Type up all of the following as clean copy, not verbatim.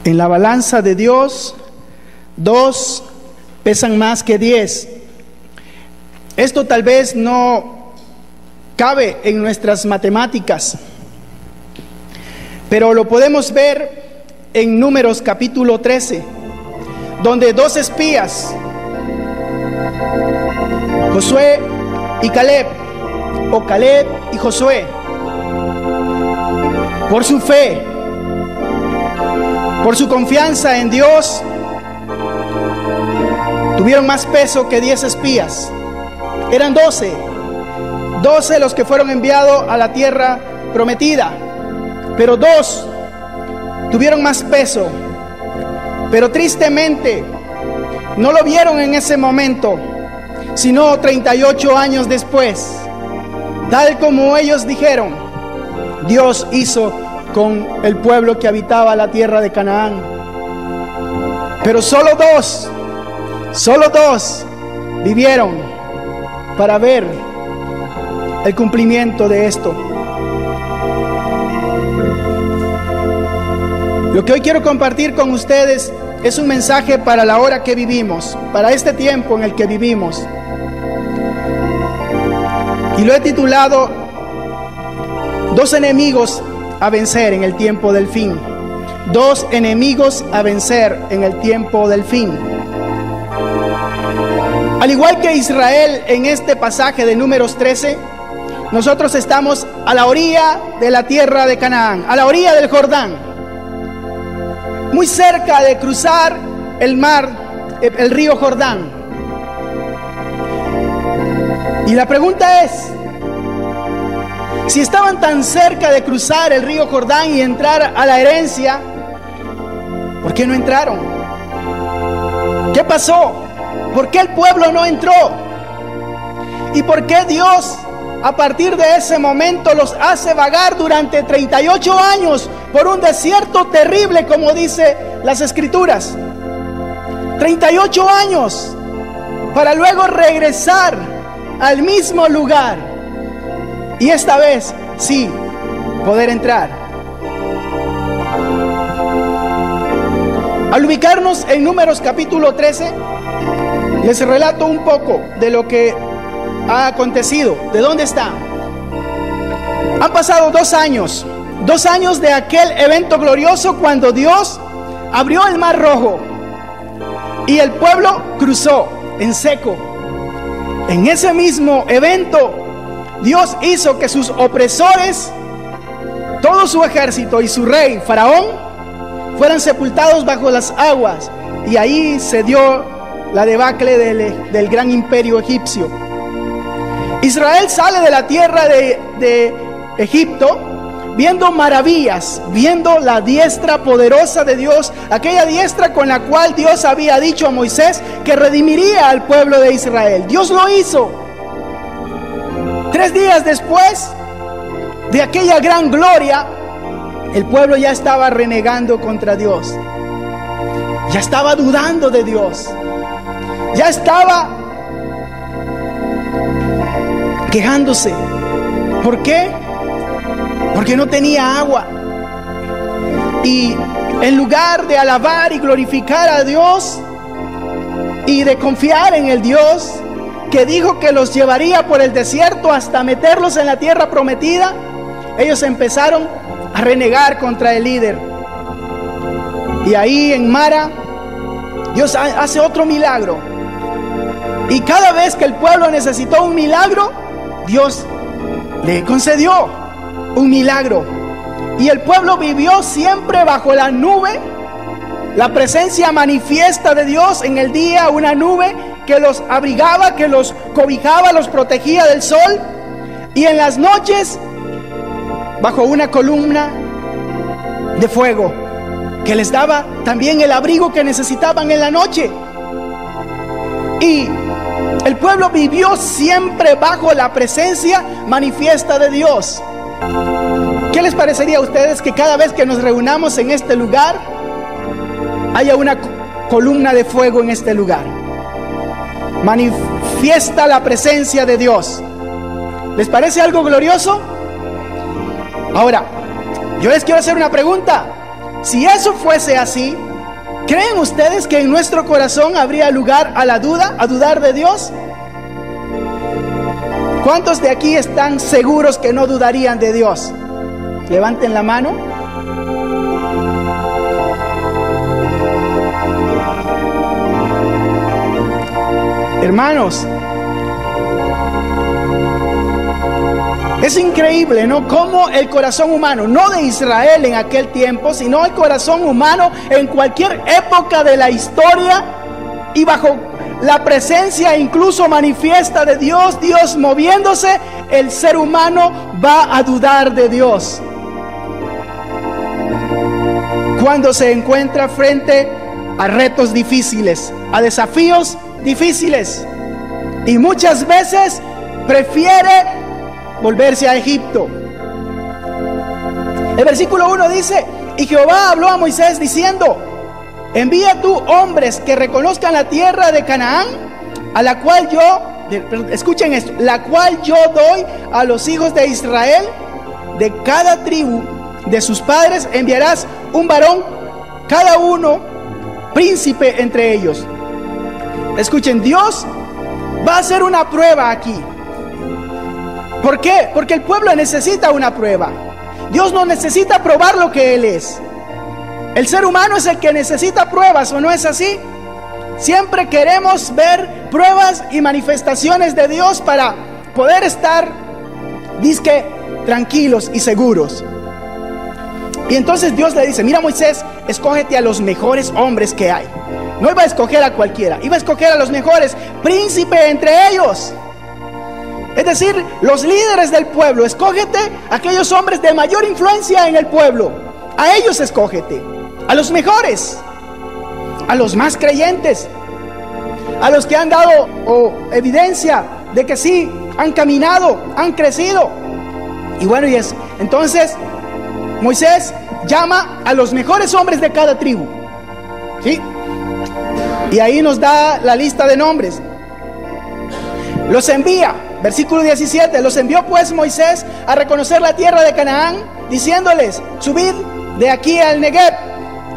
En la balanza de Dios, 2 pesan más que 10. Esto tal vez no cabe en nuestras matemáticas, pero lo podemos ver en Números capítulo 13, donde 2 espías, Josué y Caleb, o Caleb y Josué, por su fe, por su confianza en Dios, tuvieron más peso que 10 espías. Eran 12 los que fueron enviados a la tierra prometida, pero 2 tuvieron más peso. Pero tristemente no lo vieron en ese momento, sino 38 años después. Tal como ellos dijeron, Dios hizo con el pueblo que habitaba la tierra de Canaán. Pero solo dos vivieron para ver el cumplimiento de esto. Lo que hoy quiero compartir con ustedes es un mensaje para la hora que vivimos, para este tiempo en el que vivimos. Y lo he titulado 2 enemigos a vencer en el tiempo del fin. 2 enemigos a vencer en el tiempo del fin. Al igual que Israel en este pasaje de Números 13, nosotros estamos a la orilla de la tierra de Canaán, a la orilla del Jordán, muy cerca de cruzar el mar, el río Jordán. Y la pregunta es, si estaban tan cerca de cruzar el río Jordán y entrar a la herencia, ¿por qué no entraron? ¿Qué pasó? ¿Por qué el pueblo no entró? ¿Y por qué Dios a partir de ese momento los hace vagar durante 38 años por un desierto terrible, como dice las Escrituras? 38 años para luego regresar al mismo lugar y esta vez sí poder entrar. Al ubicarnos en Números capítulo 13, les relato un poco de lo que ha acontecido, de dónde está. Han pasado 2 años, 2 años de aquel evento glorioso cuando Dios abrió el Mar Rojo y el pueblo cruzó en seco. En ese mismo evento, Dios hizo que sus opresores, todo su ejército y su rey, Faraón, fueran sepultados bajo las aguas. Y ahí se dio la debacle del gran imperio egipcio. Israel sale de la tierra de Egipto viendo maravillas, viendo la diestra poderosa de Dios, aquella diestra con la cual Dios había dicho a Moisés que redimiría al pueblo de Israel. Dios lo hizo. 3 días después de aquella gran gloria, el pueblo ya estaba renegando contra Dios, ya estaba dudando de Dios, ya estaba quejándose. ¿Por qué? Porque no tenía agua. Y en lugar de alabar y glorificar a Dios y de confiar en el Dios que dijo que los llevaría por el desierto hasta meterlos en la tierra prometida, ellos empezaron a renegar contra el líder. Y ahí en Mara, Dios hace otro milagro. Y cada vez que el pueblo necesitó un milagro, Dios le concedió un milagro. Y el pueblo vivió siempre bajo la nube, la presencia manifiesta de Dios en el día, una nube que los abrigaba, que los cobijaba, los protegía del sol. Y en las noches, bajo una columna de fuego que les daba también el abrigo que necesitaban en la noche. Y el pueblo vivió siempre bajo la presencia manifiesta de Dios. ¿Qué les parecería a ustedes que cada vez que nos reunamos en este lugar haya una columna de fuego en este lugar? Manifiesta la presencia de Dios. ¿Les parece algo glorioso? Ahora, yo les quiero hacer una pregunta. Si eso fuese así, ¿creen ustedes que en nuestro corazón habría lugar a la duda, a dudar de Dios? ¿Cuántos de aquí están seguros que no dudarían de Dios? Levanten la mano. Hermanos, es increíble, ¿no? Cómo el corazón humano, no de Israel en aquel tiempo, sino el corazón humano en cualquier época de la historia y bajo la presencia incluso manifiesta de Dios, Dios moviéndose, el ser humano va a dudar de Dios. Cuando se encuentra frente a retos difíciles, a desafíos difíciles, y muchas veces prefiere volverse a Egipto. El versículo 1 dice: y Jehová habló a Moisés diciendo: envía tú hombres que reconozcan la tierra de Canaán, a la cual yo, escuchen esto, la cual yo doy a los hijos de Israel. De cada tribu de sus padres enviarás un varón, cada uno príncipe entre ellos. Escuchen, Dios va a hacer una prueba aquí. ¿Por qué? Porque el pueblo necesita una prueba. Dios no necesita probar lo que Él es. El ser humano es el que necesita pruebas, ¿o no es así? Siempre queremos ver pruebas y manifestaciones de Dios para poder estar, dizque, tranquilos y seguros. Y entonces Dios le dice: mira, Moisés, escógete a los mejores hombres que hay. No iba a escoger a cualquiera, iba a escoger a los mejores, príncipe entre ellos. Es decir, los líderes del pueblo. Escógete a aquellos hombres de mayor influencia en el pueblo. A ellos escógete, a los mejores, a los más creyentes, a los que han dado evidencia de que sí, han caminado, han crecido. Y bueno, entonces Moisés llama a los mejores hombres de cada tribu, ¿sí? Y ahí nos da la lista de nombres. Los envía, versículo 17: los envió pues Moisés a reconocer la tierra de Canaán, diciéndoles: subid de aquí al Negev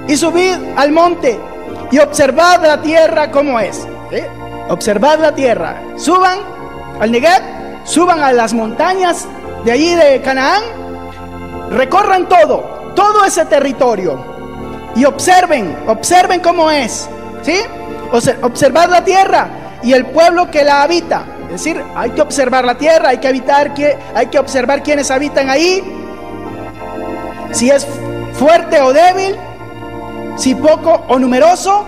y subid al monte y observad la tierra como es. ¿Sí? Observad la tierra. Suban al Negev, suban a las montañas de allí de Canaán, recorran todo ese territorio y observen cómo es, ¿sí? Observad la tierra y el pueblo que la habita. Es decir, hay que observar la tierra, hay que observar quiénes habitan ahí, si es fuerte o débil, si poco o numeroso,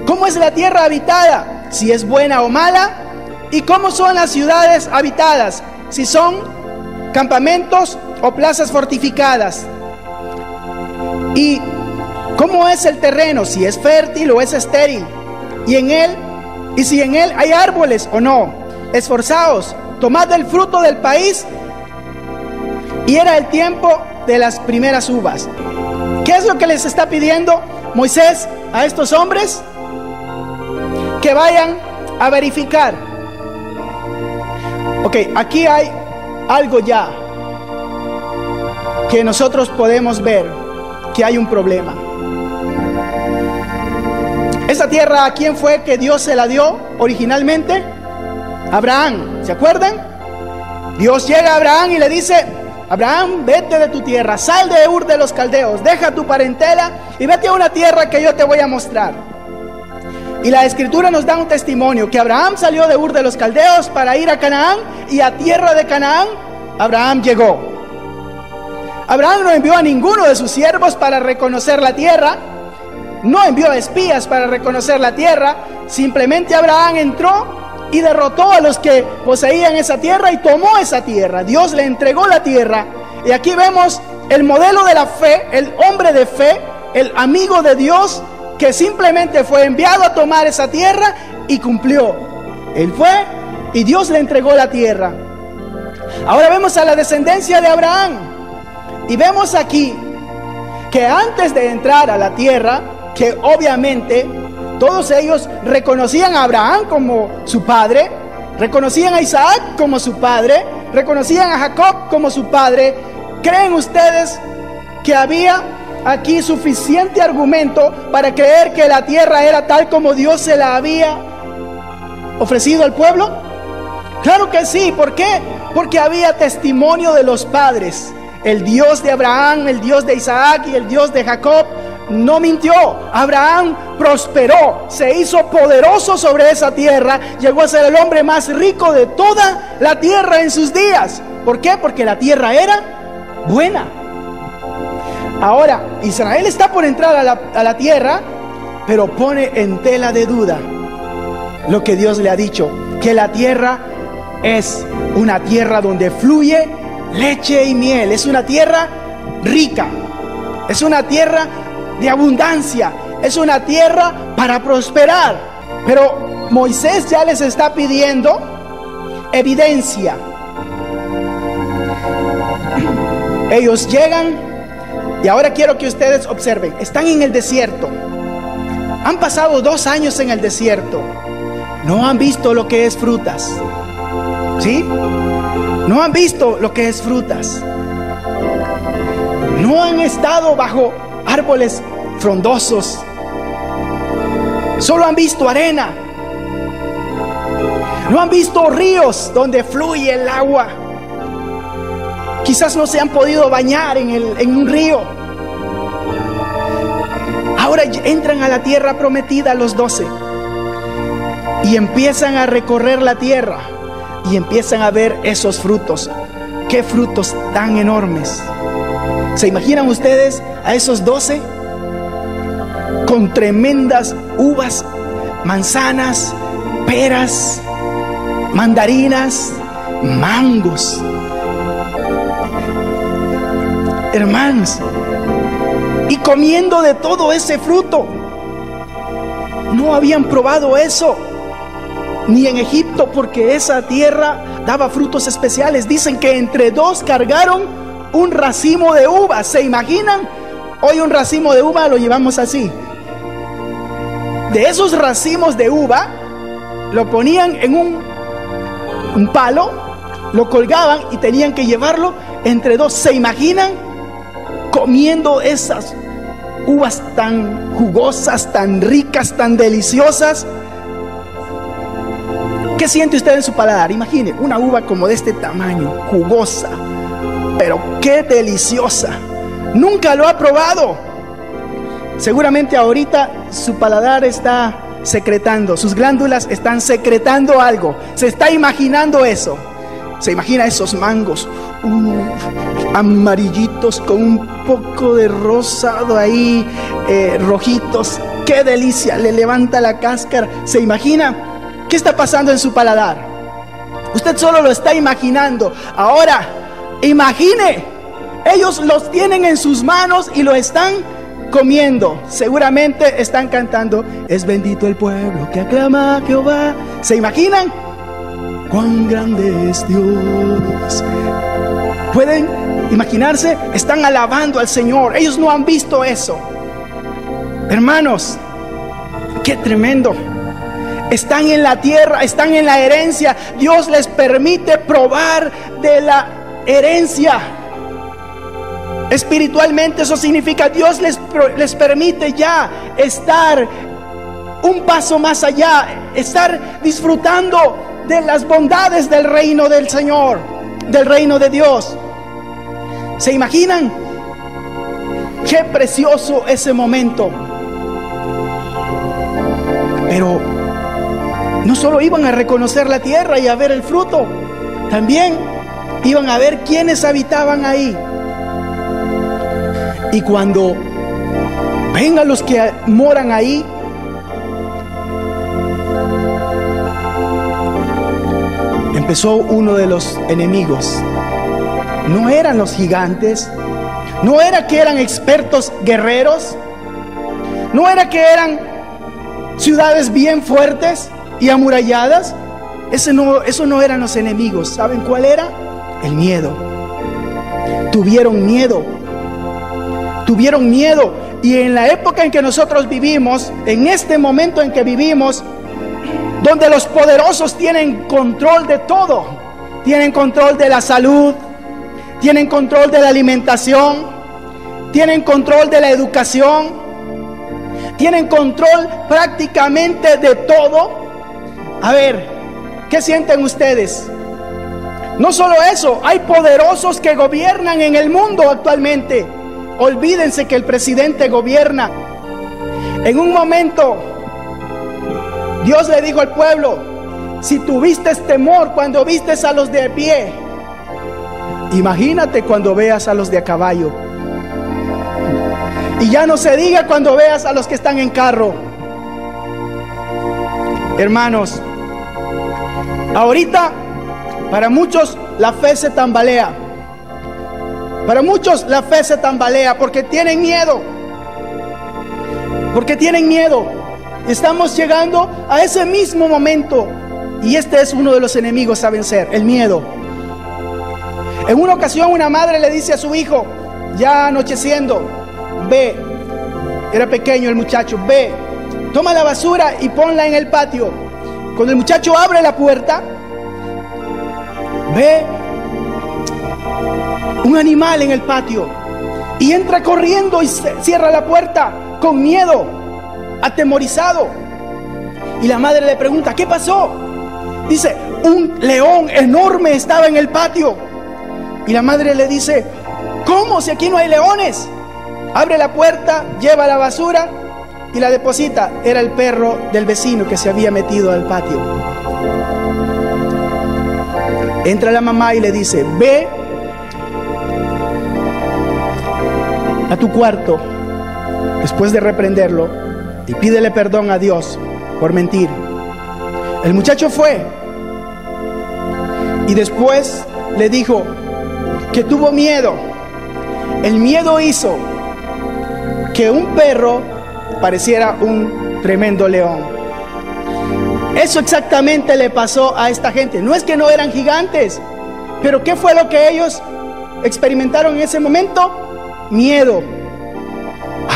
cómo es la tierra habitada, si es buena o mala, y cómo son las ciudades habitadas, si son campamentos o plazas fortificadas, y cómo es el terreno, si es fértil o es estéril, y si en él hay árboles o no. Esforzaos, tomad del fruto del país. Y era el tiempo de las primeras uvas. ¿Qué es lo que les está pidiendo Moisés a estos hombres? Que vayan a verificar. Ok, aquí hay algo ya que nosotros podemos ver, que hay un problema. Esa tierra, ¿a quién fue que Dios se la dio originalmente? Abraham, ¿se acuerdan? Dios llega a Abraham y le dice: Abraham, vete de tu tierra, sal de Ur de los Caldeos, deja tu parentela y vete a una tierra que yo te voy a mostrar. Y la Escritura nos da un testimonio, que Abraham salió de Ur de los Caldeos para ir a Canaán, y a tierra de Canaán Abraham llegó. Abraham no envió a ninguno de sus siervos para reconocer la tierra, no envió espías para reconocer la tierra. Simplemente Abraham entró y derrotó a los que poseían esa tierra y tomó esa tierra. Dios le entregó la tierra. Y aquí vemos el modelo de la fe, el hombre de fe, el amigo de Dios, que simplemente fue enviado a tomar esa tierra y cumplió. Él fue y Dios le entregó la tierra. Ahora vemos a la descendencia de Abraham y vemos aquí que antes de entrar a la tierra, que obviamente todos ellos reconocían a Abraham como su padre, reconocían a Isaac como su padre, reconocían a Jacob como su padre. ¿Creen ustedes que había aquí suficiente argumento para creer que la tierra era tal como Dios se la había ofrecido al pueblo? Claro que sí. ¿Por qué? Porque había testimonio de los padres. El Dios de Abraham, el Dios de Isaac y el Dios de Jacob no mintió. Abraham prosperó, se hizo poderoso sobre esa tierra, llegó a ser el hombre más rico de toda la tierra en sus días. ¿Por qué? Porque la tierra era buena. Ahora, Israel está por entrar a la tierra, pero pone en tela de duda lo que Dios le ha dicho, que la tierra es una tierra donde fluye leche y miel, es una tierra rica, es una tierra de abundancia, es una tierra para prosperar. Pero Moisés ya les está pidiendo evidencia. Ellos llegan y ahora quiero que ustedes observen, están en el desierto, han pasado 2 años en el desierto, no han visto lo que es frutas, ¿sí? No han visto lo que es frutas, no han estado bajo árboles frondosos, solo han visto arena, no han visto ríos donde fluye el agua. Quizás no se han podido bañar en un río. Ahora entran a la tierra prometida los 12 y empiezan a recorrer la tierra y empiezan a ver esos frutos. ¡Qué frutos tan enormes! ¿Se imaginan ustedes a esos 12 con tremendas uvas, manzanas, peras, mandarinas, mangos? Hermanos, y comiendo de todo ese fruto. No habían probado eso ni en Egipto, porque esa tierra daba frutos especiales. Dicen que entre 2 cargaron un racimo de uvas. ¿Se imaginan? Hoy un racimo de uva lo llevamos así. De esos racimos de uva lo ponían en un palo, lo colgaban y tenían que llevarlo entre 2. ¿Se imaginan comiendo esas uvas tan jugosas, tan ricas, tan deliciosas? ¿Qué siente usted en su paladar? Imagine una uva como de este tamaño, jugosa, pero qué deliciosa. Nunca lo ha probado. Seguramente ahorita su paladar está secretando, sus glándulas están secretando algo. Se está imaginando eso. Se imagina esos mangos amarillitos con un poco de rosado ahí, rojitos. ¡Qué delicia! Le levanta la cáscara. ¿Se imagina? ¿Qué está pasando en su paladar? Usted solo lo está imaginando. Ahora, imagine. Ellos los tienen en sus manos y lo están comiendo. Seguramente están cantando: es bendito el pueblo que aclama a Jehová. ¿Se imaginan? ¡Cuán grande es Dios! ¿Pueden imaginarse? Están alabando al Señor. Ellos no han visto eso. Hermanos, ¡qué tremendo! Están en la tierra, están en la herencia. Dios les permite probar de la herencia. Espiritualmente eso significa Dios les permite ya estar un paso más allá, estar disfrutando de las bondades del reino del Señor, del reino de Dios. ¿Se imaginan? Qué precioso ese momento. Pero no solo iban a reconocer la tierra y a ver el fruto, también iban a ver quiénes habitaban ahí. Y cuando vengan los que moran ahí, empezó uno de los enemigos. No eran los gigantes, no era que eran expertos guerreros, no era que eran ciudades bien fuertes y amuralladas. Eso no eran los enemigos. ¿Saben cuál era? El miedo. Tuvieron miedo. Y en la época en que nosotros vivimos, en este momento en que vivimos, donde los poderosos tienen control de todo, tienen control de la salud, tienen control de la alimentación, tienen control de la educación, tienen control prácticamente de todo. A ver, ¿qué sienten ustedes? No solo eso, hay poderosos que gobiernan en el mundo actualmente. Olvídense que el presidente gobierna. En un momento, Dios le dijo al pueblo: si tuviste temor cuando vistes a los de pie, imagínate cuando veas a los de a caballo. Y ya no se diga cuando veas a los que están en carro. Hermanos, ahorita para muchos la fe se tambalea. Para muchos la fe se tambalea porque tienen miedo. Porque tienen miedo. Estamos llegando a ese mismo momento. Y este es uno de los enemigos a vencer, el miedo. En una ocasión una madre le dice a su hijo, ya anocheciendo: ve, era pequeño el muchacho, ve, toma la basura y ponla en el patio. Cuando el muchacho abre la puerta, ve un animal en el patio y entra corriendo y cierra la puerta con miedo, atemorizado. Y la madre le pregunta: ¿qué pasó? Dice: un león enorme estaba en el patio. Y la madre le dice: ¿cómo? Si aquí no hay leones. Abre la puerta, lleva la basura y la deposita. Era el perro del vecino que se había metido al patio. Entra la mamá y le dice: ve a tu cuarto después de reprenderlo y pídele perdón a Dios por mentir. El muchacho fue y después le dijo que tuvo miedo. El miedo hizo que un perro pareciera un tremendo león. Eso exactamente le pasó a esta gente. No es que no eran gigantes, pero ¿qué fue lo que ellos experimentaron en ese momento? Miedo.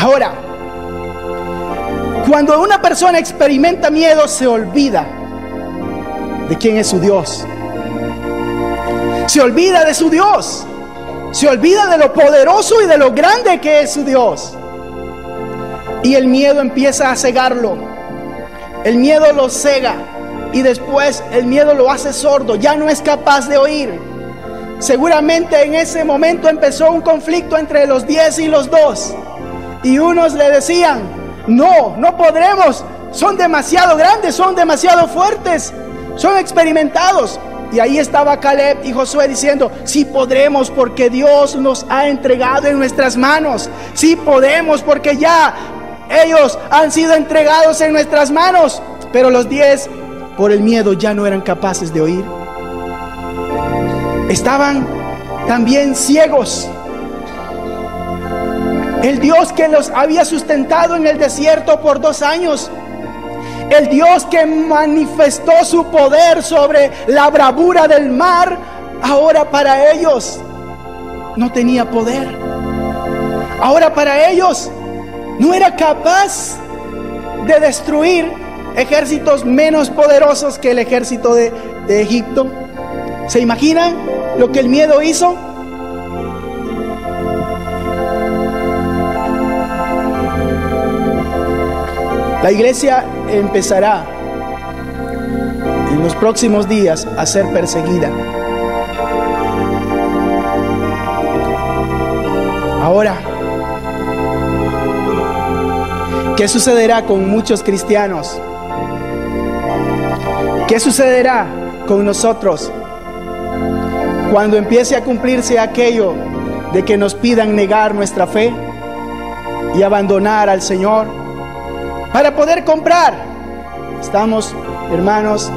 Ahora, cuando una persona experimenta miedo, se olvida de quién es su Dios. Se olvida de su Dios. Se olvida de lo poderoso y de lo grande que es su Dios. Y el miedo empieza a cegarlo. El miedo lo cega. Y después el miedo lo hace sordo. Ya no es capaz de oír. Seguramente en ese momento empezó un conflicto entre los 10 y los 2. Y unos le decían: no, no podremos. Son demasiado grandes, son demasiado fuertes, son experimentados. Y ahí estaba Caleb y Josué diciendo: sí podremos, porque Dios nos ha entregado en nuestras manos. Sí podemos, porque ya ellos han sido entregados en nuestras manos. Pero los 10, por el miedo, ya no eran capaces de oír. Estaban también ciegos. El Dios que los había sustentado en el desierto por 2 años, el Dios que manifestó su poder sobre la bravura del mar, ahora para ellos no tenía poder. Ahora para ellos no era capaz de destruir ejércitos menos poderosos que el ejército de Egipto. ¿Se imaginan lo que el miedo hizo? La iglesia empezará en los próximos días a ser perseguida. Ahora, ¿qué sucederá con muchos cristianos? ¿Qué sucederá con nosotros cuando empiece a cumplirse aquello de que nos pidan negar nuestra fe y abandonar al Señor para poder comprar? Estamos, hermanos,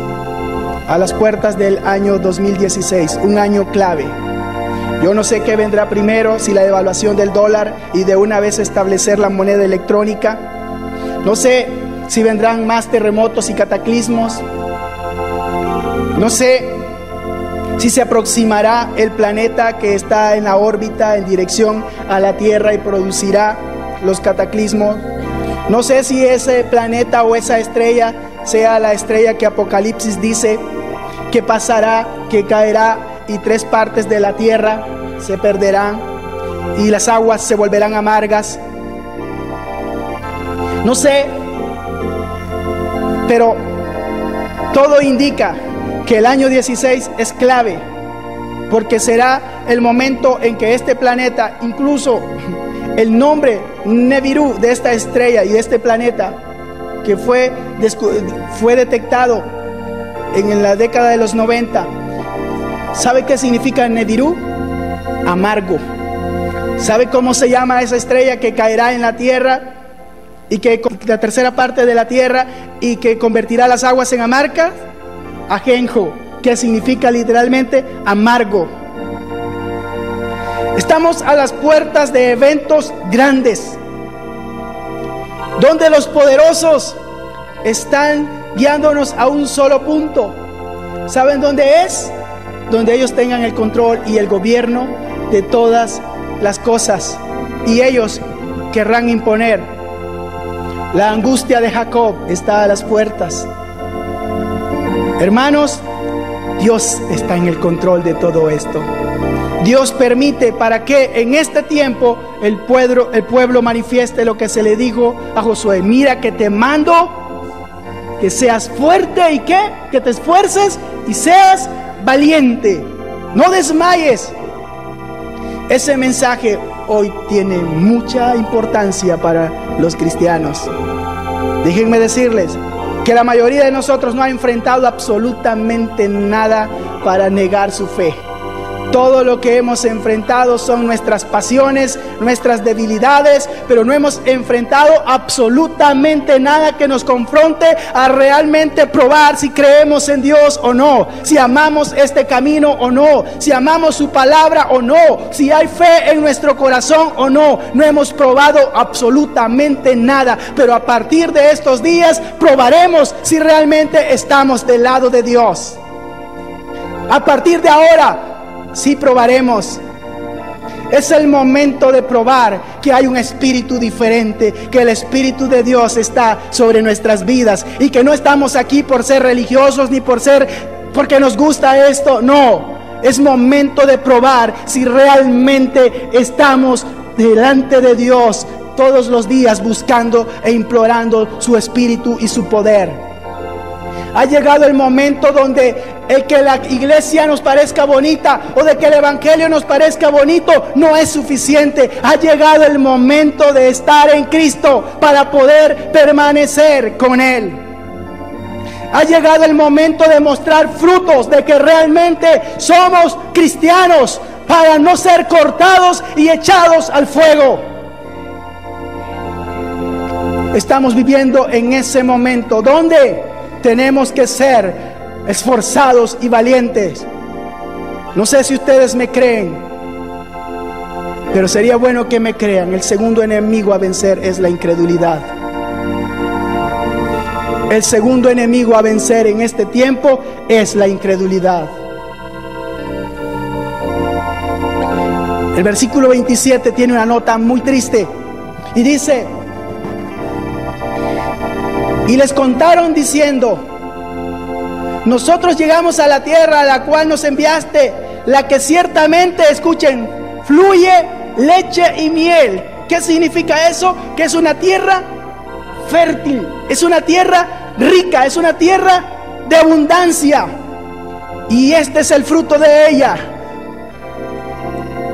a las puertas del año 2016, un año clave. Yo no sé qué vendrá primero, si la devaluación del dólar y de una vez establecer la moneda electrónica. No sé si vendrán más terremotos y cataclismos. No sé si se aproximará el planeta que está en la órbita en dirección a la Tierra y producirá los cataclismos. No sé si ese planeta o esa estrella sea la estrella que Apocalipsis dice que pasará, que caerá y 3 partes de la tierra se perderán. y las aguas se volverán amargas. No sé, pero todo indica que el año 16 es clave, porque será el momento en que este planeta, incluso el nombre Nibiru de esta estrella y de este planeta, que fue detectado en la década de los 90, ¿sabe qué significa Nibiru? Amargo. ¿Sabe cómo se llama esa estrella que caerá en la tierra y que la tercera parte de la tierra y que convertirá las aguas en amargas? Ajenjo, que significa literalmente amargo. Estamos a las puertas de eventos grandes, donde los poderosos están guiándonos a un solo punto. ¿Saben dónde es? Donde ellos tengan el control y el gobierno de todas las cosas, y ellos querrán imponer. La angustia de Jacob está a las puertas. Hermanos, Dios está en el control de todo esto. Dios permite para que en este tiempo el pueblo manifieste lo que se le dijo a Josué: mira que te mando que seas fuerte y que te esfuerces y seas valiente, no desmayes. Ese mensaje hoy tiene mucha importancia para los cristianos. Déjenme decirles que la mayoría de nosotros no ha enfrentado absolutamente nada para negar su fe. Todo lo que hemos enfrentado son nuestras pasiones, nuestras debilidades, pero no hemos enfrentado absolutamente nada que nos confronte a realmente probar si creemos en Dios o no, si amamos este camino o no, si amamos su palabra o no, si hay fe en nuestro corazón o no. No hemos probado absolutamente nada, pero a partir de estos días probaremos si realmente estamos del lado de Dios. A partir de ahora sí probaremos. Es el momento de probar que hay un espíritu diferente, que el Espíritu de Dios está sobre nuestras vidas y que no estamos aquí por ser religiosos ni porque nos gusta esto. No, es momento de probar si realmente estamos delante de Dios todos los días buscando e implorando su Espíritu y su poder. Ha llegado el momento donde el que la iglesia nos parezca bonita o de que el evangelio nos parezca bonito no es suficiente. Ha llegado el momento de estar en Cristo para poder permanecer con Él. Ha llegado el momento de mostrar frutos de que realmente somos cristianos, para no ser cortados y echados al fuego. Estamos viviendo en ese momento donde tenemos que ser esforzados y valientes. No sé si ustedes me creen, pero sería bueno que me crean. El segundo enemigo a vencer es la incredulidad. El segundo enemigo a vencer en este tiempo es la incredulidad. El versículo 27 tiene una nota muy triste y dice: y les contaron diciendo: nosotros llegamos a la tierra a la cual nos enviaste, la que ciertamente, escuchen, fluye leche y miel. ¿Qué significa eso? Que es una tierra fértil, es una tierra rica, es una tierra de abundancia, y este es el fruto de ella.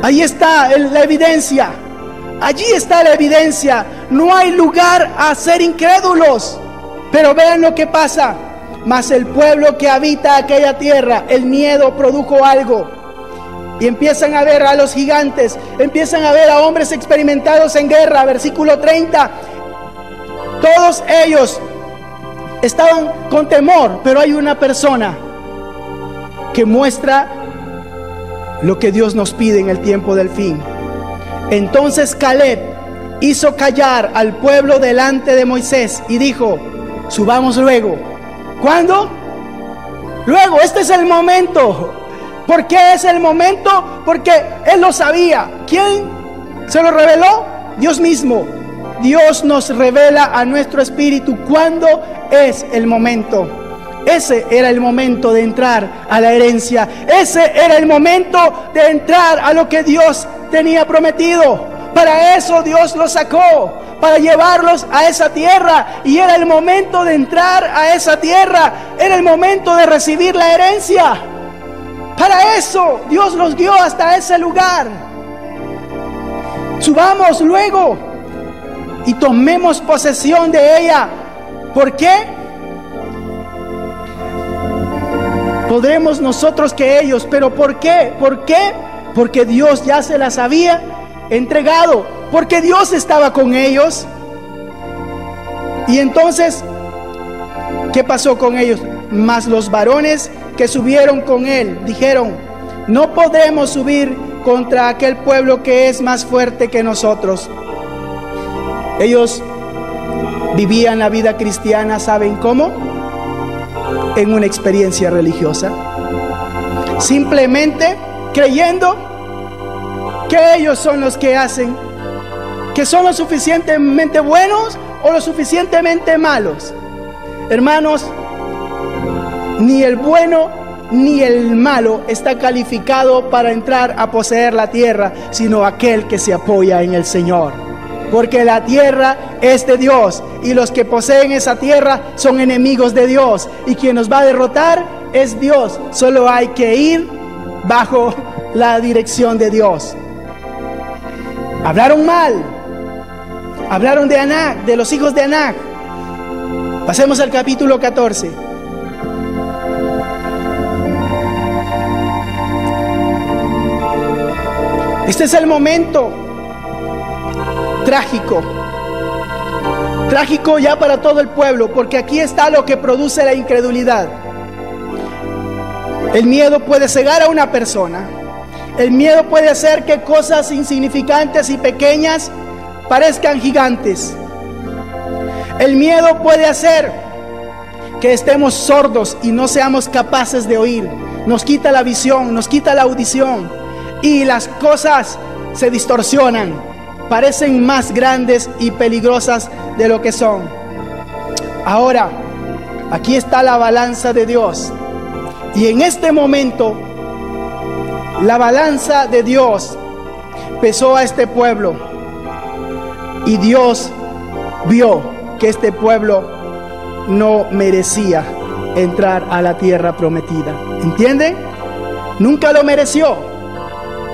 Ahí está la evidencia, allí está la evidencia. No hay lugar a ser incrédulos. Pero vean lo que pasa. Mas el pueblo que habita aquella tierra, el miedo produjo algo. Y empiezan a ver a los gigantes, empiezan a ver a hombres experimentados en guerra. Versículo 30. Todos ellos estaban con temor, pero hay una persona que muestra lo que Dios nos pide en el tiempo del fin. Entonces Caleb hizo callar al pueblo delante de Moisés y dijo: subamos luego. ¿Cuándo? Luego, este es el momento. ¿Por qué es el momento? Porque él lo sabía. ¿Quién se lo reveló? Dios mismo. Dios nos revela a nuestro espíritu cuándo es el momento. Ese era el momento de entrar a la herencia. Ese era el momento de entrar a lo que Dios tenía prometido. Para eso Dios los sacó, para llevarlos a esa tierra. Y era el momento de entrar a esa tierra, era el momento de recibir la herencia. Para eso Dios los guió hasta ese lugar. Subamos luego y tomemos posesión de ella. ¿Por qué? Podremos nosotros que ellos, pero ¿por qué? ¿Por qué? Porque Dios ya se las había entregado, porque Dios estaba con ellos. Y entonces, ¿qué pasó con ellos? Mas los varones que subieron con él dijeron: no podemos subir contra aquel pueblo que es más fuerte que nosotros. Ellos vivían la vida cristiana, ¿saben cómo? En una experiencia religiosa, simplemente creyendo que ellos son los que hacen, que son lo suficientemente buenos o lo suficientemente malos. Hermanos, ni el bueno ni el malo está calificado para entrar a poseer la tierra, sino aquel que se apoya en el Señor. Porque la tierra es de Dios y los que poseen esa tierra son enemigos de Dios, y quien nos va a derrotar es Dios. Solo hay que ir bajo la dirección de Dios. Hablaron mal, hablaron de Anac, de los hijos de Anac. Pasemos al capítulo 14. Este es el momento trágico ya para todo el pueblo, porque aquí está lo que produce la incredulidad. El miedo puede cegar a una persona. El miedo puede hacer que cosas insignificantes y pequeñas parezcan gigantes. El miedo puede hacer que estemos sordos y no seamos capaces de oír. Nos quita la visión, nos quita la audición, y las cosas se distorsionan, parecen más grandes y peligrosas de lo que son. Ahora, aquí está la balanza de Dios, y en este momento la balanza de Dios pesó a este pueblo, y Dios vio que este pueblo no merecía entrar a la tierra prometida. ¿Entienden? Nunca lo mereció.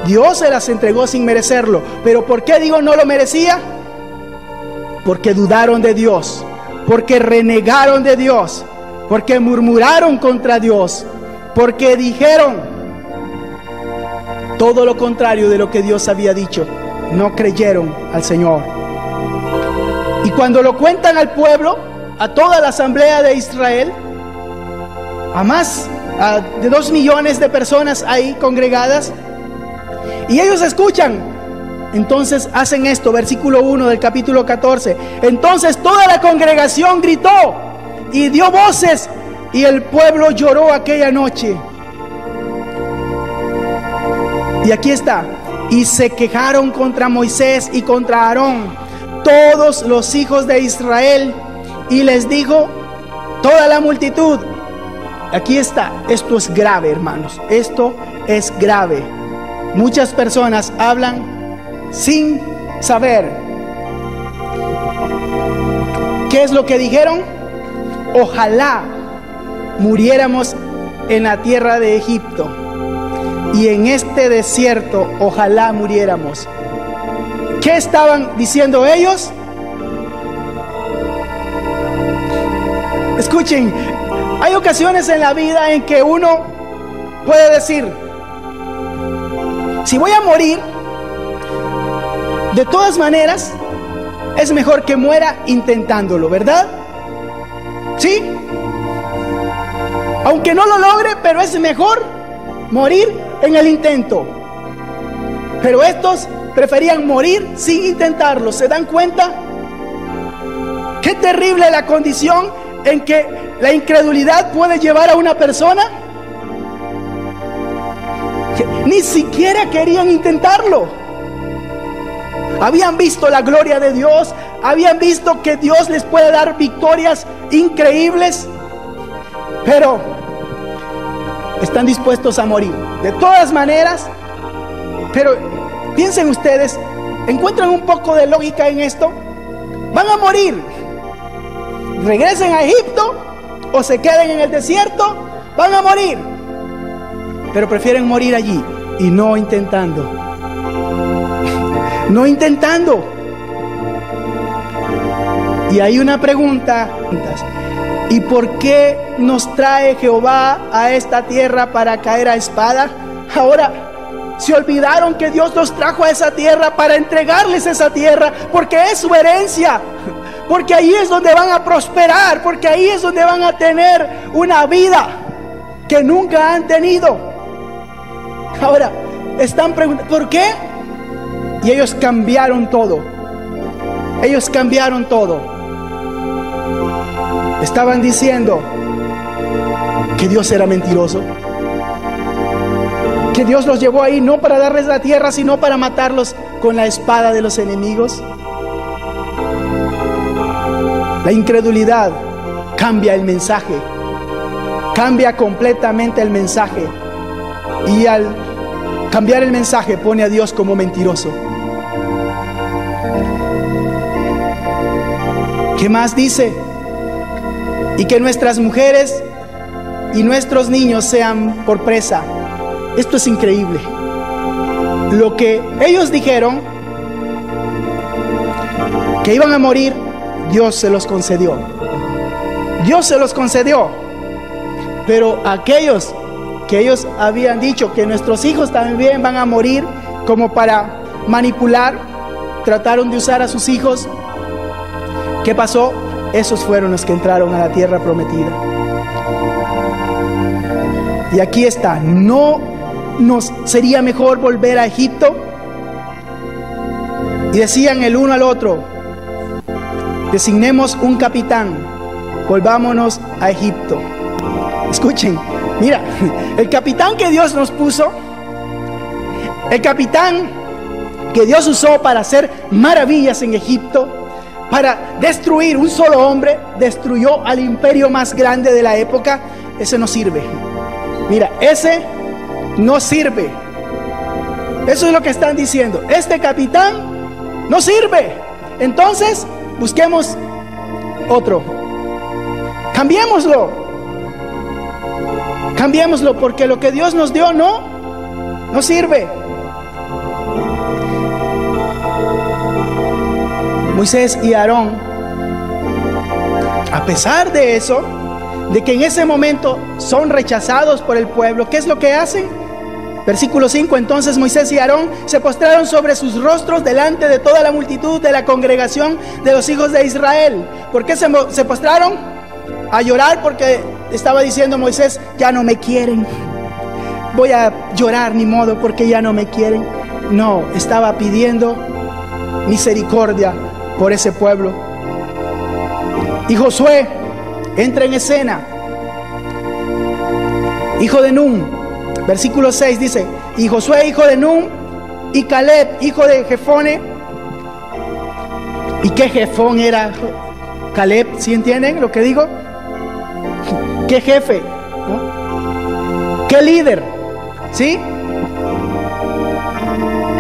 Dios se las entregó sin merecerlo. Pero ¿por qué digo no lo merecía? Porque dudaron de Dios, porque renegaron de Dios, porque murmuraron contra Dios, porque dijeron todo lo contrario de lo que Dios había dicho. No creyeron al Señor. Y cuando lo cuentan al pueblo, a toda la asamblea de Israel, a más de 2 millones de personas ahí congregadas, y ellos escuchan, entonces hacen esto, versículo 1 del capítulo 14. Entonces toda la congregación gritó y dio voces, y el pueblo lloró aquella noche. Y aquí está: y se quejaron contra Moisés y contra Aarón todos los hijos de Israel, y les dijo toda la multitud. Aquí está, esto es grave, hermanos, esto es grave. Muchas personas hablan sin saber. ¿Qué es lo que dijeron? Ojalá muriéramos en la tierra de Egipto, y en este desierto ojalá muriéramos. ¿Qué estaban diciendo ellos? Escuchen, hay ocasiones en la vida en que uno puede decir: si voy a morir, de todas maneras, es mejor que muera intentándolo, ¿verdad? ¿Sí? Aunque no lo logre, pero es mejor morir en el intento. Pero estos preferían morir sin intentarlo. ¿Se dan cuenta? Qué terrible la condición en que la incredulidad puede llevar a una persona. Ni siquiera querían intentarlo. Habían visto la gloria de Dios, habían visto que Dios les puede dar victorias increíbles, pero están dispuestos a morir de todas maneras. Pero piensen ustedes, ¿encuentran un poco de lógica en esto? Van a morir, regresen a Egipto o se queden en el desierto, van a morir, pero prefieren morir allí y no intentando. No intentando. Y hay una pregunta: ¿y por qué nos trae Jehová a esta tierra para caer a espada? Ahora se olvidaron que Dios los trajo a esa tierra para entregarles esa tierra, porque es su herencia, porque ahí es donde van a prosperar, porque ahí es donde van a tener una vida que nunca han tenido. Ahora están preguntando, ¿por qué? Y ellos cambiaron todo. Ellos cambiaron todo. Estaban diciendo que Dios era mentiroso, que Dios los llevó ahí no para darles la tierra, sino para matarlos con la espada de los enemigos. La incredulidad cambia el mensaje, cambia completamente el mensaje, y al cambiar el mensaje pone a Dios como mentiroso. ¿Qué más dice? Y que nuestras mujeres y nuestros niños sean por presa. Esto es increíble. Lo que ellos dijeron, que iban a morir, Dios se los concedió. Dios se los concedió. Pero aquellos que ellos habían dicho que nuestros hijos también van a morir, como para manipular, trataron de usar a sus hijos. ¿Qué pasó? Esos fueron los que entraron a la tierra prometida. Y aquí está: ¿no nos sería mejor volver a Egipto? Y decían el uno al otro: designemos un capitán, volvámonos a Egipto. Escuchen, mira, el capitán que Dios nos puso, el capitán que Dios usó para hacer maravillas en Egipto, para destruir un solo hombre, destruyó al imperio más grande de la época. Ese no sirve. Mira, ese no sirve. Eso es lo que están diciendo. Este capitán no sirve. Entonces, busquemos otro. Cambiémoslo. Cambiémoslo, porque lo que Dios nos dio no sirve. Moisés y Aarón, a pesar de eso, de que en ese momento son rechazados por el pueblo, ¿qué es lo que hacen? Versículo 5: entonces Moisés y Aarón se postraron sobre sus rostros delante de toda la multitud de la congregación de los hijos de Israel. ¿Por qué se postraron? A llorar, porque estaba diciendo Moisés: ya no me quieren, voy a llorar, ni modo, porque ya no me quieren. No, estaba pidiendo misericordia por ese pueblo. Y Josué entra en escena, hijo de Nun. Versículo 6 dice: y Josué, hijo de Nun, y Caleb, hijo de Jefone. ¿Y qué Jefón era Caleb? ¿Sí entienden lo que digo? ¿Qué jefe? ¿No? ¿Qué líder? ¿Sí?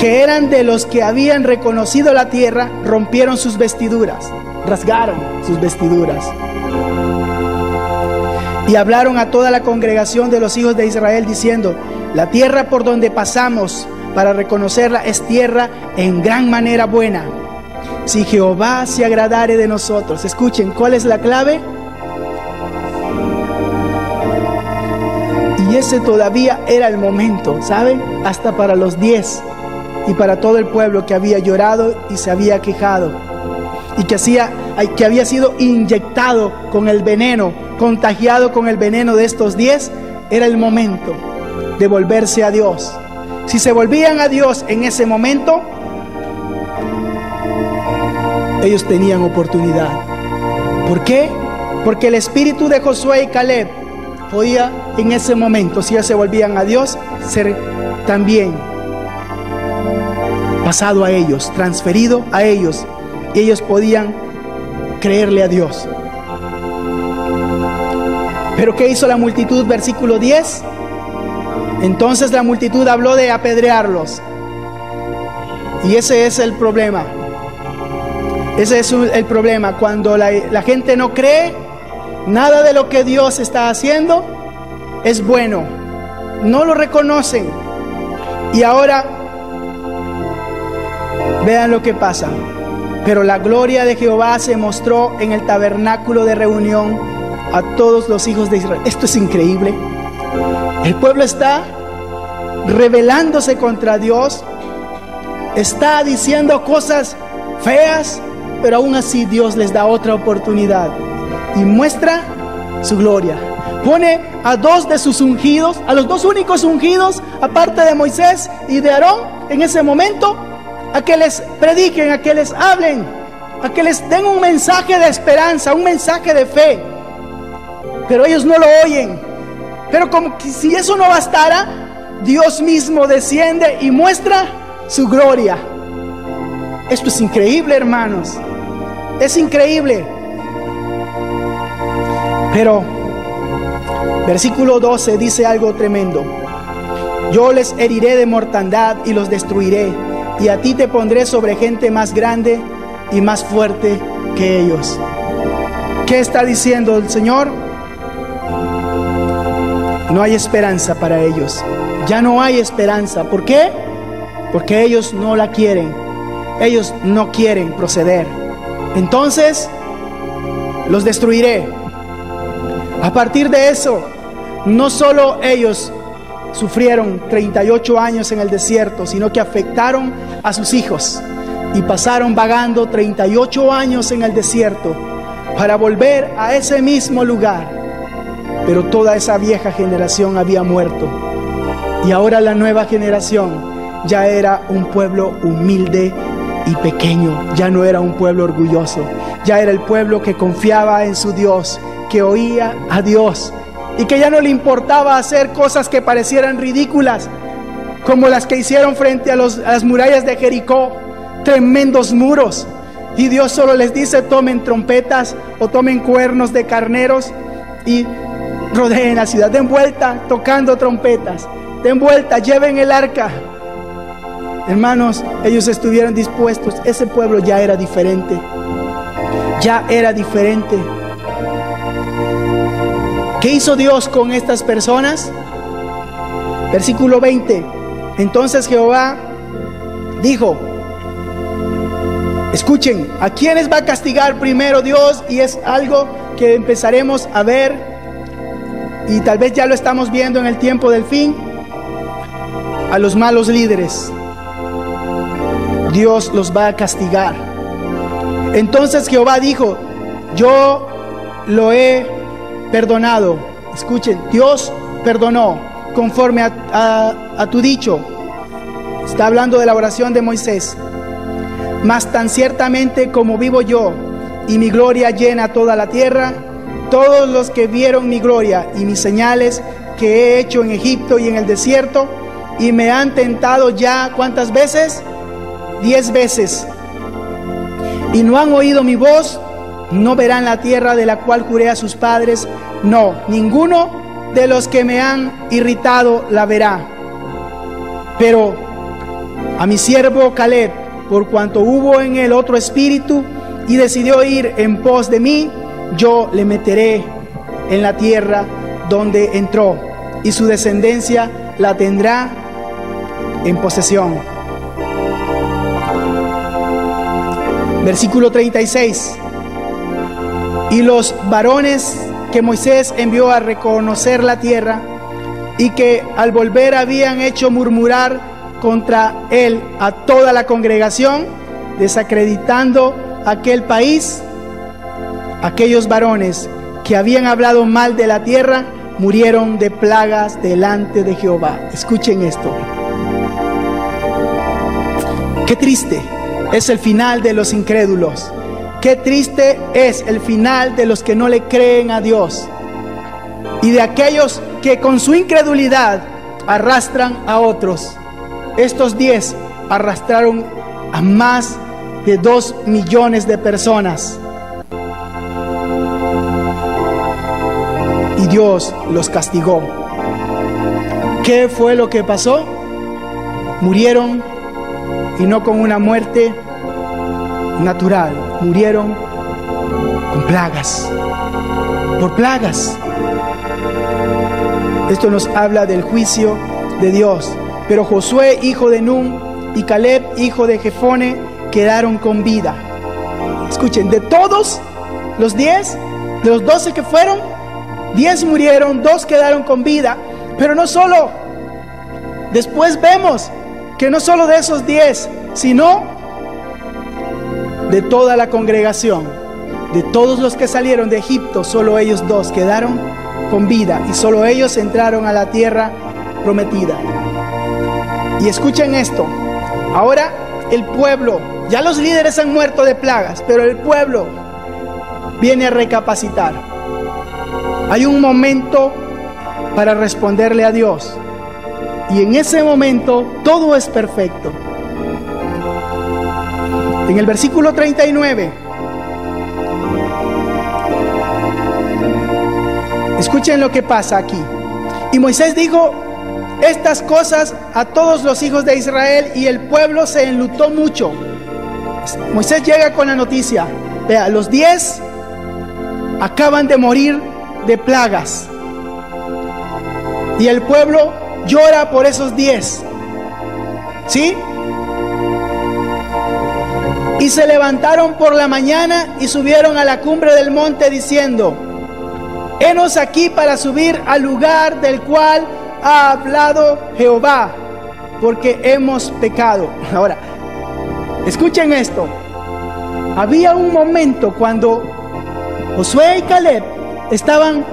Que eran de los que habían reconocido la tierra, rompieron sus vestiduras, rasgaron sus vestiduras. Y hablaron a toda la congregación de los hijos de Israel diciendo: la tierra por donde pasamos para reconocerla es tierra en gran manera buena. Si Jehová se agradare de nosotros. Escuchen, ¿cuál es la clave? Y ese todavía era el momento, ¿saben? Hasta para los 10 y para todo el pueblo que había llorado y se había quejado, y que había sido inyectado con el veneno, contagiado con el veneno de estos 10, era el momento de volverse a Dios. Si se volvían a Dios en ese momento, ellos tenían oportunidad. ¿Por qué? Porque el espíritu de Josué y Caleb podía en ese momento, si ellos se volvían a Dios, ser también pasado a ellos, transferido a ellos, y ellos podían creerle a Dios. Pero ¿qué hizo la multitud? Versículo 10: entonces la multitud habló de apedrearlos. Y ese es el problema. Ese es el problema. Cuando la gente no cree, nada de lo que Dios está haciendo es bueno. No lo reconocen. Y ahora, vean lo que pasa. Pero la gloria de Jehová se mostró en el tabernáculo de reunión a todos los hijos de Israel. Esto es increíble. El pueblo está rebelándose contra Dios, está diciendo cosas feas, pero aún así Dios les da otra oportunidad y muestra su gloria. Pone a dos de sus ungidos, a los dos únicos ungidos, aparte de Moisés y de Aarón, en ese momento, a que les prediquen, a que les hablen, a que les den un mensaje de esperanza, un mensaje de fe. Pero ellos no lo oyen. Pero como que si eso no bastara, Dios mismo desciende y muestra su gloria. Esto es increíble, hermanos. Es increíble. Pero versículo 12 dice algo tremendo. Yo les heriré de mortandad y los destruiré, y a ti te pondré sobre gente más grande y más fuerte que ellos. ¿Qué está diciendo el Señor? No hay esperanza para ellos. Ya no hay esperanza. ¿Por qué? Porque ellos no la quieren. Ellos no quieren proceder. Entonces, los destruiré. A partir de eso, no solo ellos sufrieron 38 años en el desierto, sino que afectaron a sus hijos y pasaron vagando 38 años en el desierto para volver a ese mismo lugar. Pero toda esa vieja generación había muerto y ahora la nueva generación ya era un pueblo humilde y pequeño. Ya no era un pueblo orgulloso, ya era el pueblo que confiaba en su Dios, que oía a Dios y que ya no le importaba hacer cosas que parecieran ridículas, como las que hicieron frente a las murallas de Jericó, tremendos muros. Y Dios solo les dice: tomen trompetas o tomen cuernos de carneros y rodeen la ciudad, den vuelta tocando trompetas, den vuelta, lleven el arca. Hermanos, ellos estuvieron dispuestos. Ese pueblo ya era diferente. Ya era diferente. ¿Qué hizo Dios con estas personas? Versículo 20. Entonces Jehová dijo, escuchen, ¿a quiénes va a castigar primero Dios? Y es algo que empezaremos a ver, y tal vez ya lo estamos viendo en el tiempo del fin. A los malos líderes Dios los va a castigar. Entonces Jehová dijo, yo lo he perdonado. Escuchen, Dios perdonó conforme a tu dicho. Está hablando de la oración de Moisés. Mas tan ciertamente como vivo yo y mi gloria llena toda la tierra, todos los que vieron mi gloria y mis señales que he hecho en Egipto y en el desierto, y me han tentado ya, ¿cuántas veces? 10 veces. Y no han oído mi voz, no verán la tierra de la cual juré a sus padres. No, ninguno de los que me han irritado la verá. Pero a mi siervo Caleb, por cuanto hubo en él otro espíritu y decidió ir en pos de mí, yo le meteré en la tierra donde entró, y su descendencia la tendrá en posesión. Versículo 36. Y los varones que Moisés envió a reconocer la tierra, y que al volver habían hecho murmurar contra él a toda la congregación, desacreditando aquel país, aquellos varones que habían hablado mal de la tierra murieron de plagas delante de Jehová. Escuchen esto. Qué triste es el final de los incrédulos. Qué triste es el final de los que no le creen a Dios y de aquellos que con su incredulidad arrastran a otros. Estos 10 arrastraron a más de 2 millones de personas. Y Dios los castigó. ¿Qué fue lo que pasó? Murieron y no con una muerte natural. Murieron con plagas, por plagas. Esto nos habla del juicio de Dios. Pero Josué, hijo de Nun, y Caleb, hijo de Jefone, quedaron con vida. Escuchen, de todos los 10, de los 12 que fueron, 10 murieron, 2 quedaron con vida. Pero no solo, después vemos que no solo de esos 10, sino de toda la congregación, de todos los que salieron de Egipto, solo ellos 2 quedaron con vida y solo ellos entraron a la tierra prometida. Y escuchen esto, ahora el pueblo, ya los líderes han muerto de plagas, pero el pueblo viene a recapacitar. Hay un momento para responderle a Dios, y en ese momento todo es perfecto. En el versículo 39, escuchen lo que pasa aquí. Y Moisés dijo estas cosas a todos los hijos de Israel, y el pueblo se enlutó mucho. Moisés llega con la noticia: vea, los 10 acaban de morir de plagas, y el pueblo llora por esos 10. ¿Sí? Y se levantaron por la mañana y subieron a la cumbre del monte diciendo: henos aquí para subir al lugar del cual ha hablado Jehová, porque hemos pecado. Ahora, escuchen esto. Había un momento cuando Josué y Caleb estaban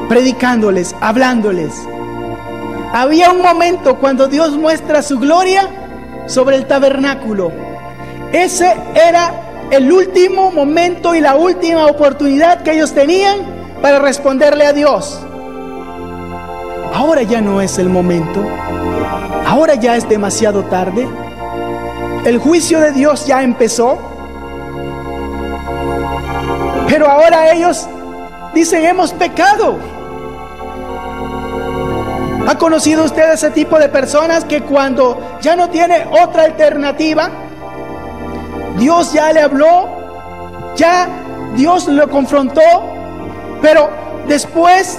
predicándoles, hablándoles. Había un momento cuando Dios muestra su gloria sobre el tabernáculo. Ese era el último momento y la última oportunidad que ellos tenían para responderle a Dios. Ahora ya no es el momento. Ahora ya es demasiado tarde. El juicio de Dios ya empezó. Pero ahora ellos dicen: hemos pecado. ¿Ha conocido usted ese tipo de personas que cuando ya no tiene otra alternativa, Dios ya le habló, ya Dios lo confrontó, pero después,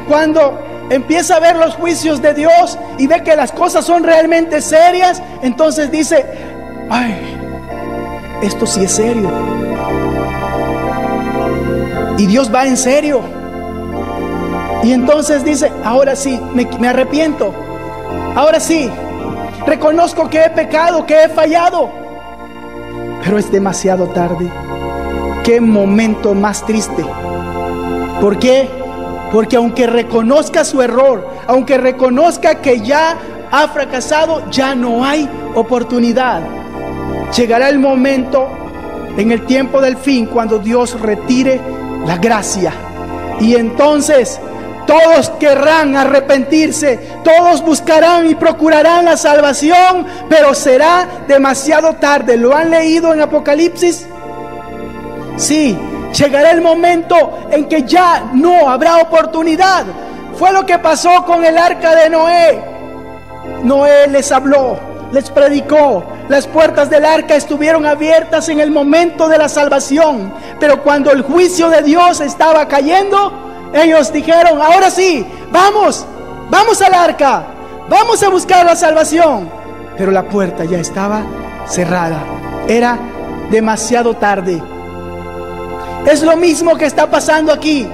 cuando empieza a ver los juicios de Dios y ve que las cosas son realmente serias, entonces dice: ay, esto sí es serio? Y Dios va en serio. Y entonces dice: ahora sí, me arrepiento. Ahora sí, reconozco que he pecado, que he fallado. Pero es demasiado tarde. Qué momento más triste. ¿Por qué? Porque aunque reconozca su error, aunque reconozca que ya ha fracasado, ya no hay oportunidad. Llegará el momento en el tiempo del fin cuando Dios retire la gracia. Y entonces todos querrán arrepentirse, todos buscarán y procurarán la salvación, pero será demasiado tarde. ¿Lo han leído en Apocalipsis? Sí, llegará el momento en que ya no habrá oportunidad. Fue lo que pasó con el arca de Noé. Noé les habló, les predicó. Las puertas del arca estuvieron abiertas en el momento de la salvación, pero cuando el juicio de Dios estaba cayendo, ellos dijeron: ahora sí, vamos al arca, vamos a buscar la salvación. Pero la puerta ya estaba cerrada, era demasiado tarde. Es lo mismo que está pasando aquí.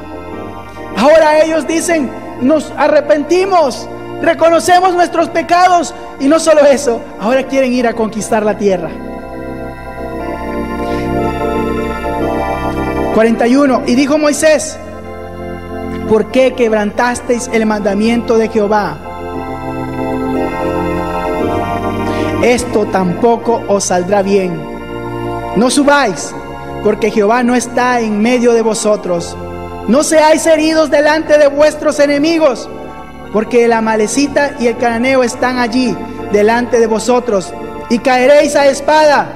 Ahora ellos dicen: nos arrepentimos, reconocemos nuestros pecados, y no solo eso, ahora quieren ir a conquistar la tierra. 41. Y dijo Moisés: ¿por qué quebrantasteis el mandamiento de Jehová? Esto tampoco os saldrá bien. No subáis, porque Jehová no está en medio de vosotros. No seáis heridos delante de vuestros enemigos, porque el amalecita y el cananeo están allí delante de vosotros, y caeréis a espada.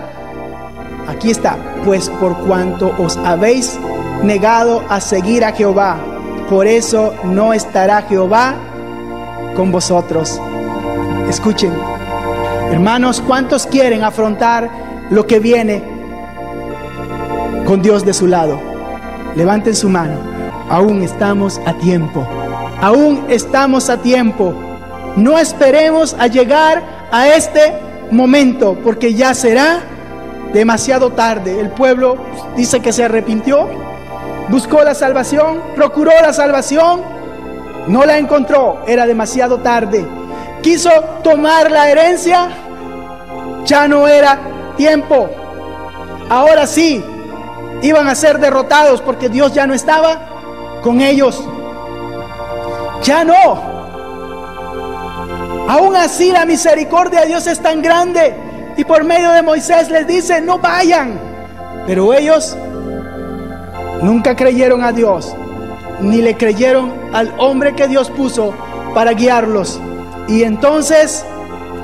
Aquí está: pues por cuanto os habéis negado a seguir a Jehová, por eso no estará Jehová con vosotros. Escuchen, Hermanos, ¿cuántos quieren afrontar lo que viene con Dios de su lado? Levanten su mano. Aún estamos a tiempo. Aún estamos a tiempo. No esperemos a llegar a este momento, porque ya será demasiado tarde. El pueblo dice que se arrepintió, buscó la salvación, procuró la salvación, no la encontró, era demasiado tarde. Quiso tomar la herencia, ya no era tiempo. Ahora sí, iban a ser derrotados porque Dios ya no estaba con ellos. Ya no. Aún así la misericordia de Dios es tan grande, y por medio de Moisés les dice: no vayan. Pero ellos nunca creyeron a Dios, ni le creyeron al hombre que Dios puso para guiarlos. Y entonces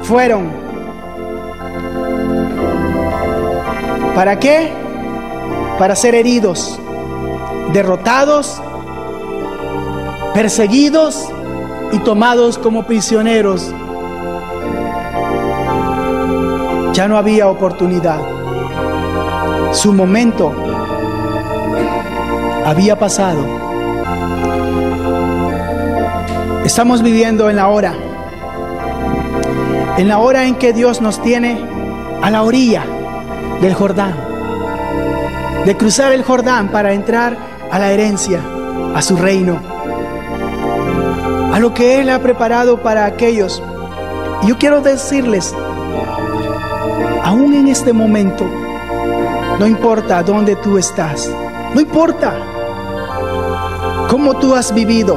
fueron. ¿Para qué? Para ser heridos, derrotados, perseguidos y tomados como prisioneros. Ya no había oportunidad. Su momento había pasado. Estamos viviendo en la hora en que Dios nos tiene a la orilla del Jordán, de cruzar el Jordán para entrar a la herencia, a su reino, a lo que Él ha preparado para aquellos. Y yo quiero decirles, aún en este momento, no importa dónde tú estás, no importa cómo tú has vivido,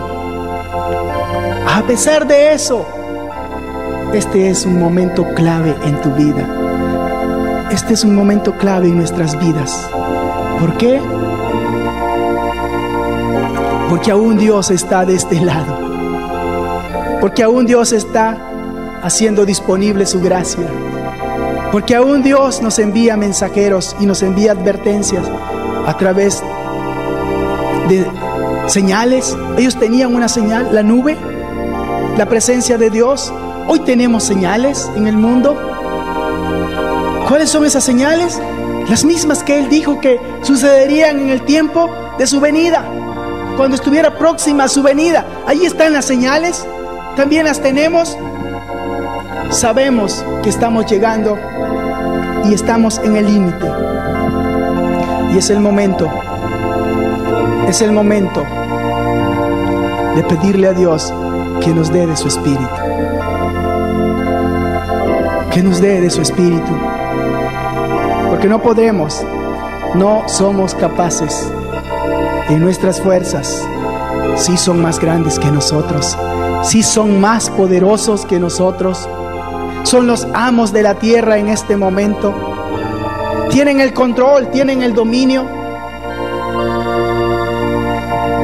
a pesar de eso, este es un momento clave en tu vida. Este es un momento clave en nuestras vidas. ¿Por qué? Porque aún Dios está de este lado. Porque aún Dios está haciendo disponible su gracia. Porque aún Dios nos envía mensajeros y nos envía advertencias a través de señales. Ellos tenían una señal, la nube, la presencia de Dios. Hoy tenemos señales en el mundo. ¿Cuáles son esas señales? Las mismas que Él dijo que sucederían en el tiempo de su venida, cuando estuviera próxima a su venida. Ahí están las señales, también las tenemos. Sabemos que estamos llegando y estamos en el límite. Y es el momento de pedirle a Dios que nos dé de su Espíritu. Que nos dé de su Espíritu. Porque no podremos, no somos capaces. En nuestras fuerzas sí son más grandes que nosotros, sí son más poderosos que nosotros. Son los amos de la tierra en este momento. Tienen el control, tienen el dominio.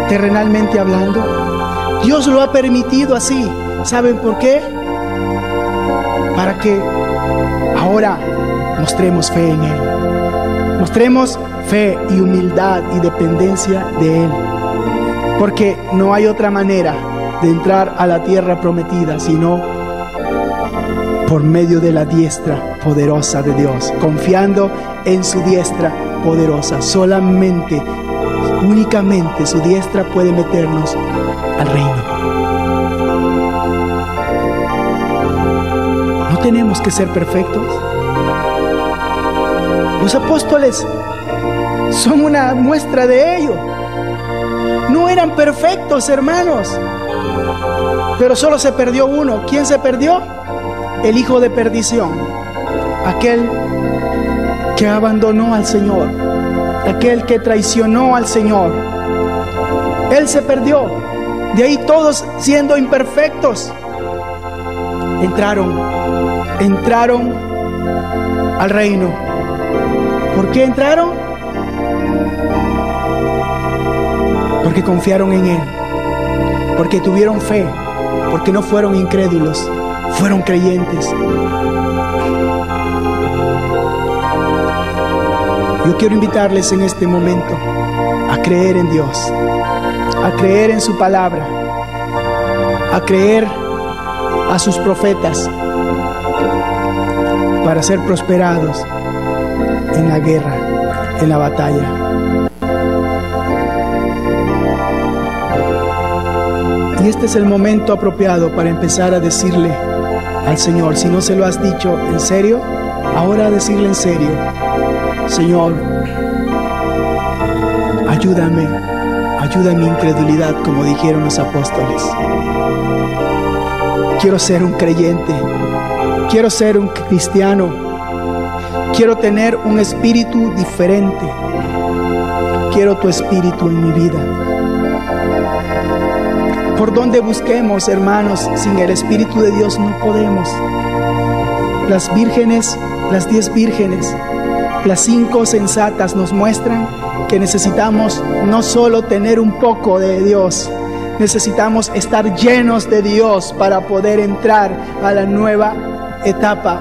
Terrenalmente hablando, Dios lo ha permitido así. ¿Saben por qué? Para que ahora mostremos fe en Él. Mostremos fe y humildad y dependencia de Él. Porque no hay otra manera de entrar a la tierra prometida sino por medio de la diestra poderosa de Dios, confiando en su diestra poderosa. Solamente, únicamente su diestra puede meternos al reino. No tenemos que ser perfectos. Los apóstoles son una muestra de ello. No eran perfectos, hermanos, pero solo se perdió uno. ¿Quién se perdió? El hijo de perdición, aquel que abandonó al Señor, aquel que traicionó al Señor. Él se perdió. De ahí todos, siendo imperfectos, entraron al reino. ¿Por qué entraron? Porque confiaron en Él, porque tuvieron fe, porque no fueron incrédulos, fueron creyentes. Yo quiero invitarles en este momento a creer en Dios, a creer en su palabra, a creer a sus profetas, para ser prosperados en la guerra, en la batalla. Y este es el momento apropiado para empezar a decirle al Señor, si no se lo has dicho en serio, ahora decirle en serio: Señor, ayúdame, ayuda en mi incredulidad, como dijeron los apóstoles. Quiero ser un creyente, quiero ser un cristiano, quiero tener un espíritu diferente, quiero tu espíritu en mi vida. Por donde busquemos, hermanos, sin el Espíritu de Dios no podemos. Las vírgenes, las 10 vírgenes, las 5 sensatas nos muestran que necesitamos no solo tener un poco de Dios, necesitamos estar llenos de Dios para poder entrar a la nueva etapa,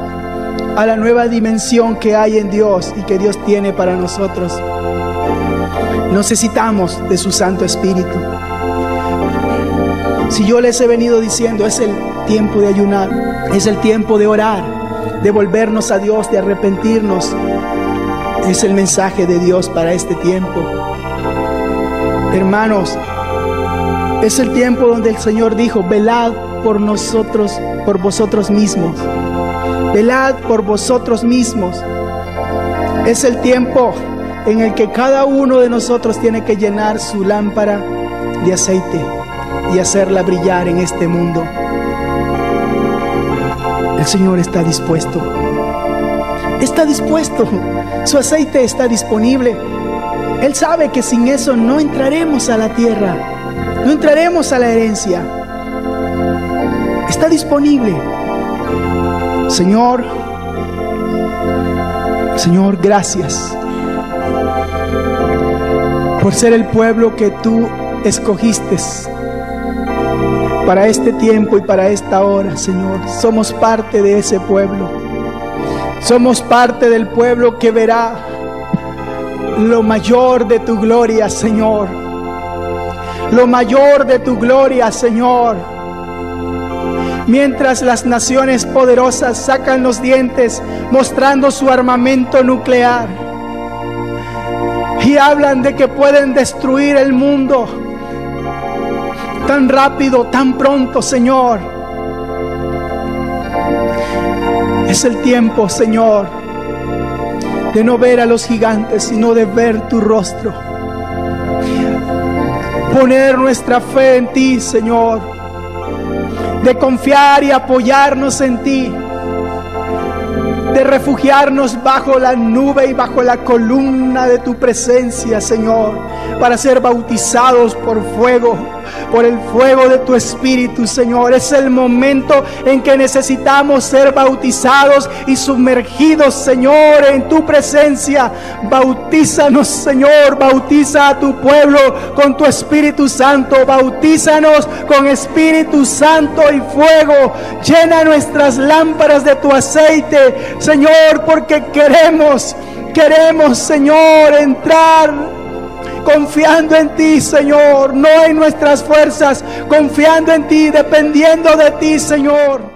a la nueva dimensión que hay en Dios y que Dios tiene para nosotros. Necesitamos de su Santo Espíritu. Si yo les he venido diciendo, es el tiempo de ayunar, es el tiempo de orar, de volvernos a Dios, de arrepentirnos. Es el mensaje de Dios para este tiempo. Hermanos, es el tiempo donde el Señor dijo: velad por nosotros, por vosotros mismos. Velad por vosotros mismos. Es el tiempo en el que cada uno de nosotros tiene que llenar su lámpara de aceite y hacerla brillar en este mundo. El Señor está dispuesto. Está dispuesto. Su aceite está disponible. Él sabe que sin eso no entraremos a la tierra, no entraremos a la herencia. Está disponible. Señor, gracias por ser el pueblo que tú escogiste para este tiempo y para esta hora, Señor. Somos parte de ese pueblo. Somos parte del pueblo que verá lo mayor de tu gloria, Señor. Lo mayor de tu gloria, Señor. Mientras las naciones poderosas sacan los dientes mostrando su armamento nuclear y hablan de que pueden destruir el mundo tan rápido, tan pronto, Señor. Es el tiempo, Señor, de no ver a los gigantes, sino de ver tu rostro. Poner nuestra fe en ti, Señor. De confiar y apoyarnos en ti. De refugiarnos bajo la nube y bajo la columna de tu presencia, Señor, para ser bautizados por fuego, por el fuego de tu Espíritu, Señor. Es el momento en que necesitamos ser bautizados y sumergidos, Señor, en tu presencia. Bautízanos, Señor, bautiza a tu pueblo con tu Espíritu Santo, bautízanos con Espíritu Santo y fuego. Llena nuestras lámparas de tu aceite, Señor, porque queremos, Señor, entrar confiando en ti, Señor, no en nuestras fuerzas, confiando en ti, dependiendo de ti, Señor.